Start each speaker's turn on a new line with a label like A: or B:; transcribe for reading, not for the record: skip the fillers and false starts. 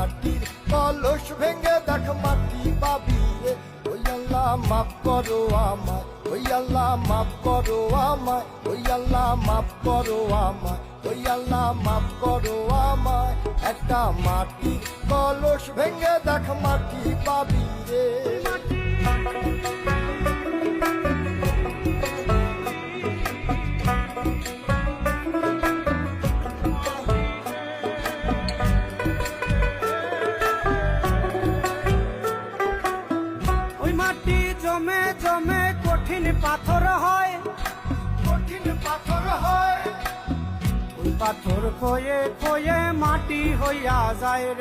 A: মাটির কলস ভেঙে দেখ মাটি পাবি রে। ওই আল্লাহ মাফ করো আমায়, ওই আল্লাহ মাফ করো আমায়, ওই আল্লাহ মাফ করো আমায়, ওই আল্লাহ মাফ করো আমায়। একটা মাটির কলস ভেঙে দেখ মাটি পাবি রে।
B: জমে জমে কঠিন পাথর হয়,
A: কঠিন পাথর হয়,
B: ওই পাথর ক্ষয়ে ক্ষয়ে মাটি হইয়া যায় রে।